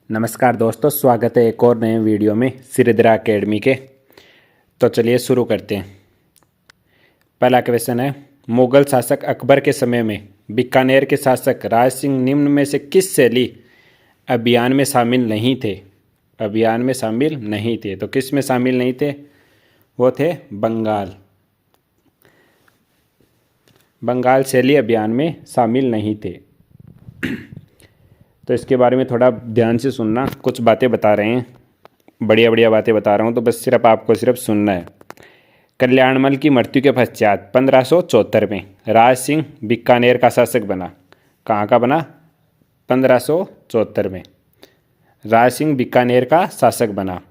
नमस्कार दोस्तों, स्वागत है एक और नए वीडियो में सिरिद्रा एकेडमी के। तो चलिए शुरू करते हैं। पहला क्वेश्चन है, मुगल शासक अकबर के समय में बीकानेर के शासक राज सिंह निम्न में से किस शैली अभियान में शामिल नहीं थे? अभियान में शामिल नहीं थे, तो किस में शामिल नहीं थे? वो थे बंगाल शैली अभियान में शामिल नहीं थे। तो इसके बारे में थोड़ा ध्यान से सुनना, कुछ बातें बता रहे हैं, बढ़िया बढ़िया बातें बता रहा हूँ, तो बस सिर्फ आपको सिर्फ सुनना है। कल्याणमल की मृत्यु के पश्चात 1574 में राज सिंह बीकानेर का शासक बना। कहाँ का बना? 1574 में राज सिंह बीकानेर का शासक बना।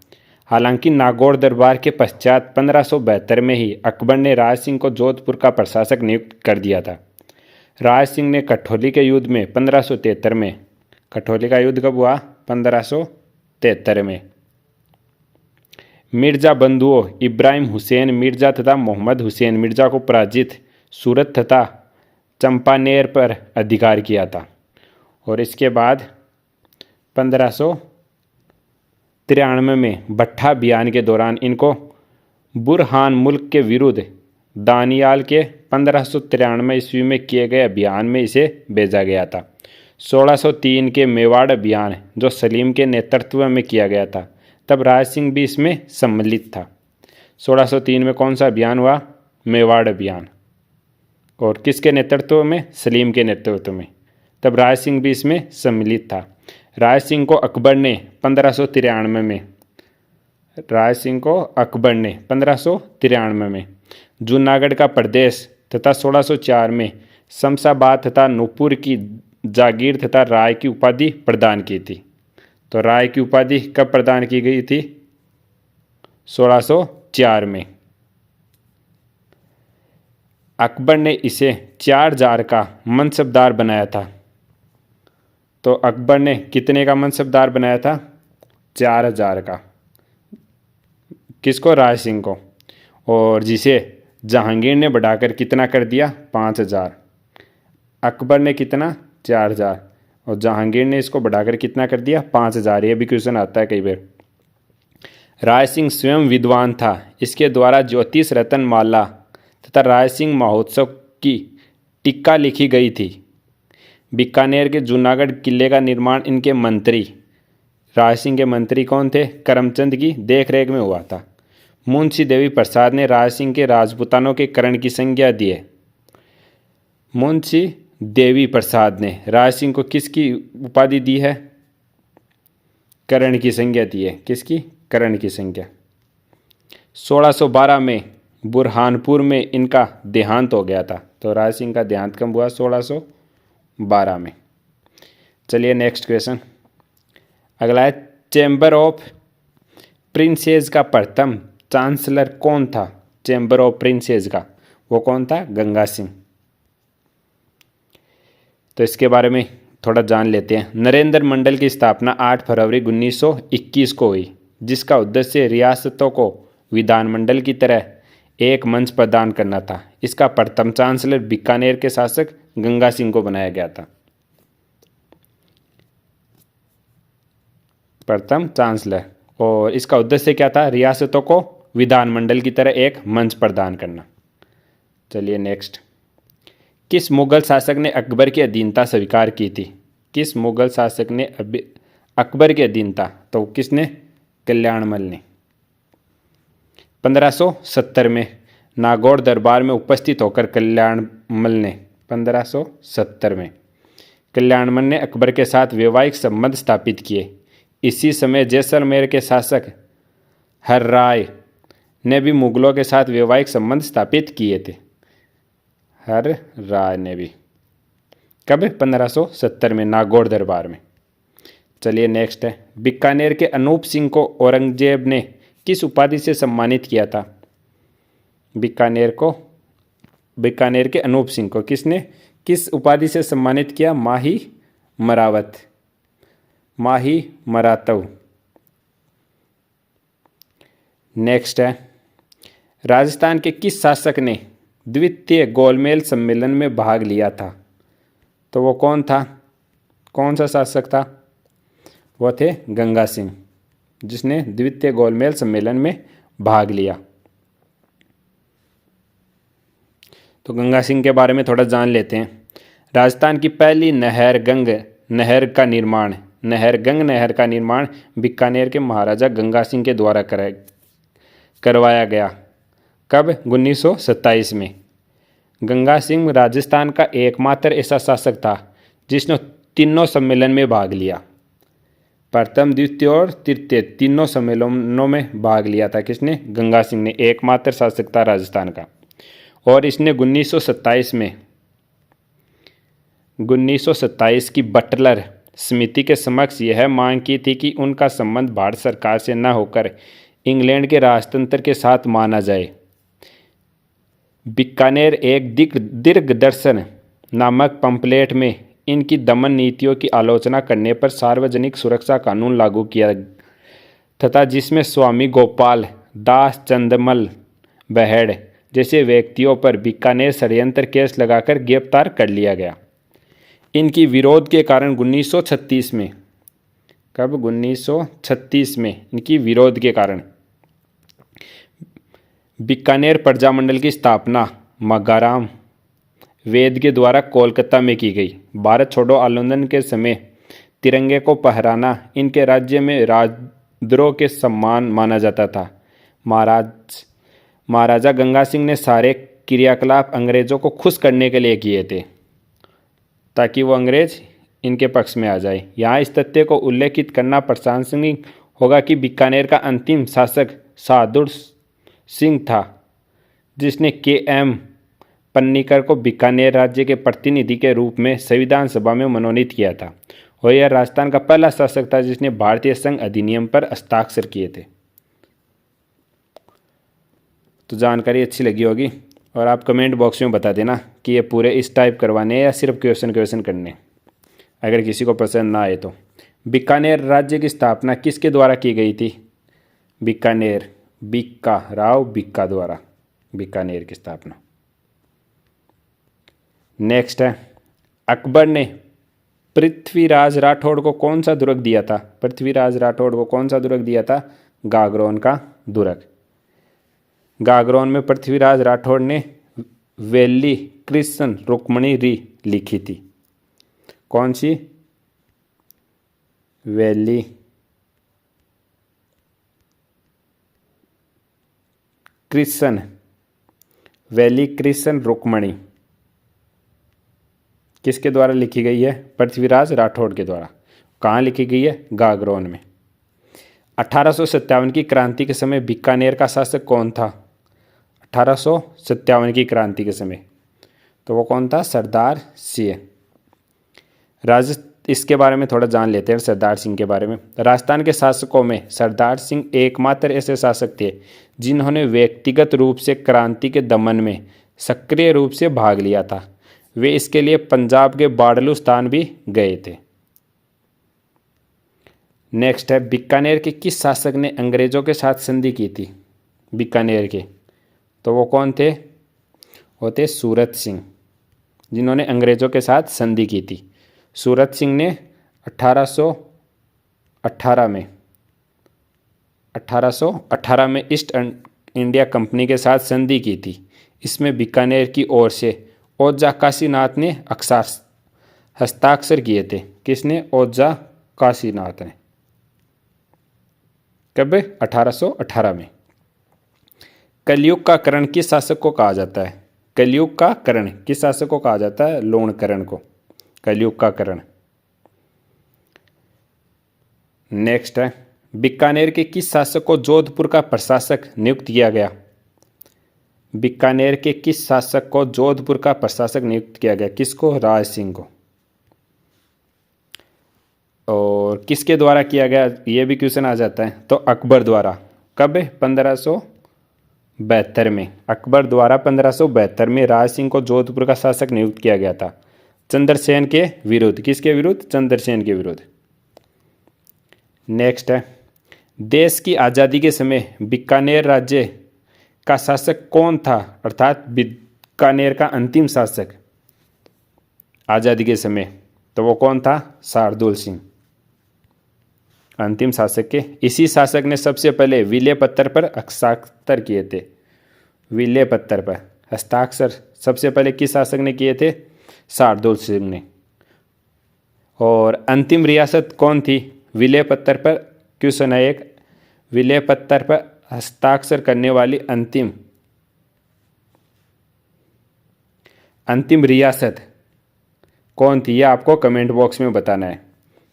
हालांकि नागौर दरबार के पश्चात 1572 में ही अकबर ने राज सिंह को जोधपुर का प्रशासक नियुक्त कर दिया था। राज सिंह ने कठौली के युद्ध में 1573 में, कठौली का युद्ध कब हुआ? 1573 में मिर्जा बंधुओं इब्राहिम हुसैन मिर्जा तथा मोहम्मद हुसैन मिर्जा को पराजित सूरत तथा चंपानेर पर अधिकार किया था। और इसके बाद 1593 में भट्टा अभियान के दौरान इनको बुरहान मुल्क के विरुद्ध दानियाल के 1593 ईस्वी में किए गए अभियान में इसे भेजा गया था। 1603 के मेवाड़ अभियान जो सलीम के नेतृत्व में किया गया था, तब राज सिंह भी इसमें सम्मिलित था। 1603 में कौन सा अभियान हुआ? मेवाड़ अभियान। और किसके नेतृत्व में? सलीम के नेतृत्व में। तब राज सिंह भी इसमें सम्मिलित था। राज सिंह को अकबर ने 1593 में, राज सिंह को अकबर ने 1593 में जूनागढ़ का प्रदेश तथा 1604 में शमशाबाद तथा नूपुर की जागीर तथा राय की उपाधि प्रदान की थी। तो राय की उपाधि कब प्रदान की गई थी? 1604 में। अकबर ने इसे 4000 का मनसबदार बनाया था। तो अकबर ने कितने का मनसबदार बनाया था? 4000 का। किसको? राज सिंह को। और जिसे जहांगीर ने बढ़ाकर कितना कर दिया? 5000। अकबर ने कितना? 4000, और जहांगीर ने इसको बढ़ाकर कितना कर दिया? 5000। ये भी क्वेश्चन आता है कई बार। राज सिंह स्वयं विद्वान था। इसके द्वारा ज्योतिष रतन माला तथा राज सिंह महोत्सव की टीका लिखी गई थी। बीकानेर के जूनागढ़ किले का निर्माण इनके मंत्री, राज सिंह के मंत्री कौन थे? करमचंद की देखरेख में हुआ था। मुंशी देवी प्रसाद ने राज सिंह के राजपूतानों के करण की संज्ञा दी है। मुंशी देवी प्रसाद ने राज सिंह को किसकी उपाधि दी है? करण की संज्ञा दी है। किसकी? करण की संज्ञा। 1612 में बुरहानपुर में इनका देहांत हो गया था। तो राज सिंह का देहांत कब हुआ? 1612 में। चलिए नेक्स्ट क्वेश्चन अगला है, चैम्बर ऑफ प्रिंसेस का प्रथम चांसलर कौन था? चैम्बर ऑफ प्रिंसेस का वो कौन था? गंगा सिंह। तो इसके बारे में थोड़ा जान लेते हैं। नरेंद्र मंडल की स्थापना 8 फरवरी 1921 को हुई, जिसका उद्देश्य रियासतों को विधानमंडल की तरह एक मंच प्रदान करना था। इसका प्रथम चांसलर बीकानेर के शासक गंगा सिंह को बनाया गया था। प्रथम चांसलर। और इसका उद्देश्य क्या था? रियासतों को विधानमंडल की तरह एक मंच प्रदान करना। चलिए नेक्स्ट, किस मुगल शासक ने अकबर की अधीनता स्वीकार की थी? किस मुगल शासक ने अकबर की अधीनता? तो किसने? कल्याणमल ने। 1570 में नागौर दरबार में उपस्थित होकर कल्याणमल ने 1570 में कल्याणमल ने अकबर के साथ वैवाहिक संबंध स्थापित किए। इसी समय जैसलमेर के शासक हर राय ने भी मुगलों के साथ वैवाहिक संबंध स्थापित किए थे। हर राय ने भी कब? 1570 में नागौर दरबार में। चलिए नेक्स्ट है, बीकानेर के अनूप सिंह को औरंगजेब ने किस उपाधि से सम्मानित किया था? बीकानेर के अनूप सिंह को किसने किस उपाधि से सम्मानित किया? माही मरावत, माही मरातव। नेक्स्ट है, राजस्थान के किस शासक ने द्वितीय गोलमेल सम्मेलन में भाग लिया था? तो वो कौन था? कौन सा शासक था? वो थे गंगा सिंह, जिसने द्वितीय गोलमेल सम्मेलन में भाग लिया। तो गंगा सिंह के बारे में थोड़ा जान लेते हैं। राजस्थान की पहली नहरगंग नहर का निर्माण बीकानेर के महाराजा गंगा सिंह के द्वारा करवाया गया। कब? 1927 में। गंगा सिंह राजस्थान का एकमात्र ऐसा शासक था जिसने तीनों सम्मेलन में भाग लिया। प्रथम, द्वितीय और तृतीय तीनों सम्मेलनों में भाग लिया था। किसने? गंगा सिंह ने। एकमात्र शासक था राजस्थान का। और इसने 1927 की बटलर समिति के समक्ष यह मांग की थी कि उनका संबंध भारत सरकार से न होकर इंग्लैंड के राजतंत्र के साथ माना जाए। बीकानेर एक दिग्दर्शन नामक पंपलेट में इनकी दमन नीतियों की आलोचना करने पर सार्वजनिक सुरक्षा कानून लागू किया तथा जिसमें स्वामी गोपाल दास चंदमल बहेड़ जैसे व्यक्तियों पर बीकानेर षड्यंत्र केस लगाकर गिरफ्तार कर लिया गया। इनकी विरोध के कारण 1936 में, कब? 1936 में इनकी विरोध के कारण बीकानेर प्रजामंडल की स्थापना मगाराम वेद के द्वारा कोलकाता में की गई। भारत छोड़ो आंदोलन के समय तिरंगे को फहराना इनके राज्य में राजद्रोह के सम्मान माना जाता था। महाराजा गंगा सिंह ने सारे क्रियाकलाप अंग्रेजों को खुश करने के लिए किए थे ताकि वो अंग्रेज इनके पक्ष में आ जाए। यहाँ इस तथ्य को उल्लेखित करना प्रशंसनीय होगा कि बीकानेर का अंतिम शासक सादुर सिंह था जिसने के.एम. पन्नीकर को बीकानेर राज्य के प्रतिनिधि के रूप में संविधान सभा में मनोनीत किया था और यह राजस्थान का पहला शासक था जिसने भारतीय संघ अधिनियम पर हस्ताक्षर किए थे। तो जानकारी अच्छी लगी होगी और आप कमेंट बॉक्स में बता देना कि ये पूरे इस टाइप करवाने या सिर्फ क्वेश्चन करने, अगर किसी को पसंद ना आए तो। बीकानेर राज्य की स्थापना किसके द्वारा की गई थी? बीकानेर राव बीका द्वारा बीकानेर की स्थापना। नेक्स्ट है, अकबर ने पृथ्वीराज राठौड़ को कौन सा दुर्ग दिया था? पृथ्वीराज राठौड़ को कौन सा दुर्ग दिया था? गागरोन का दुर्ग। गागरोन में पृथ्वीराज राठौड़ ने वैली कृष्ण रुक्मणी री लिखी थी। कौन सी? वैली कृष्ण रुक्मणी किसके द्वारा लिखी गई है? पृथ्वीराज राठौड़ के द्वारा। कहाँ लिखी गई है? गागरोन में। 1857 की क्रांति के समय बीकानेर का शासक कौन था? 1857 की क्रांति के समय तो वो कौन था? सरदार सिंह। इसके बारे में थोड़ा जान लेते हैं, सरदार सिंह के बारे में। राजस्थान के शासकों में सरदार सिंह एकमात्र ऐसे शासक थे जिन्होंने व्यक्तिगत रूप से क्रांति के दमन में सक्रिय रूप से भाग लिया था। वे इसके लिए पंजाब के बाडलुस्तान भी गए थे। नेक्स्ट है, बीकानेर के किस शासक ने अंग्रेजों के साथ संधि की थी? बीकानेर के तो वो कौन थे? वो थे सूरत सिंह, जिन्होंने अंग्रेजों के साथ संधि की थी। सूरत सिंह ने 1818 में ईस्ट इंडिया कंपनी के साथ संधि की थी। इसमें बीकानेर की ओर से ओझा काशीनाथ ने हस्ताक्षर किए थे। किसने? ओझा काशीनाथ ने। कब? 1818 में। कलयुग का करण किस शासक को कहा जाता है? कलयुग का करण किस शासक को कहा जाता है? लोणकरण को कलयुग का करण। नेक्स्ट है, बीकानेर के किस शासक को जोधपुर का प्रशासक नियुक्त किया गया? बीकानेर के किस शासक को जोधपुर का प्रशासक नियुक्त किया गया? किसको? राज सिंह को। और किसके द्वारा किया गया? ये भी क्वेश्चन आ जाता है। तो अकबर द्वारा। कब? 1572 में। अकबर द्वारा 1572 में राज सिंह को जोधपुर का शासक नियुक्त किया गया था, चंद्रसेन के विरुद्ध। किसके विरुद्ध? चंद्रसेन के विरुद्ध। नेक्स्ट है, देश की आज़ादी के समय बीकानेर राज्य का शासक कौन था? अर्थात बीकानेर का अंतिम शासक आज़ादी के समय तो वो कौन था? शार्दुल सिंह। अंतिम शासक के। इसी शासक ने सबसे पहले विले पत्थर पर हस्ताक्षर किए थे। विले पत्थर पर हस्ताक्षर सबसे पहले किस शासक ने किए थे? शार्दुल सिंह ने। और अंतिम रियासत कौन थी विले पत्थर पर? क्वेश्चन है एक, विले पत्थर पर हस्ताक्षर करने वाली अंतिम रियासत कौन थी? यह आपको कमेंट बॉक्स में बताना है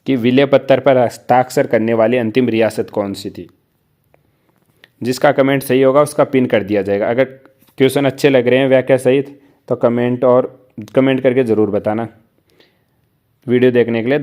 कि विले पत्थर पर हस्ताक्षर करने वाली अंतिम रियासत कौन सी थी। जिसका कमेंट सही होगा उसका पिन कर दिया जाएगा। अगर क्वेश्चन अच्छे लग रहे हैं, व्याख्या सहित, तो कमेंट करके ज़रूर बताना। वीडियो देखने के लिए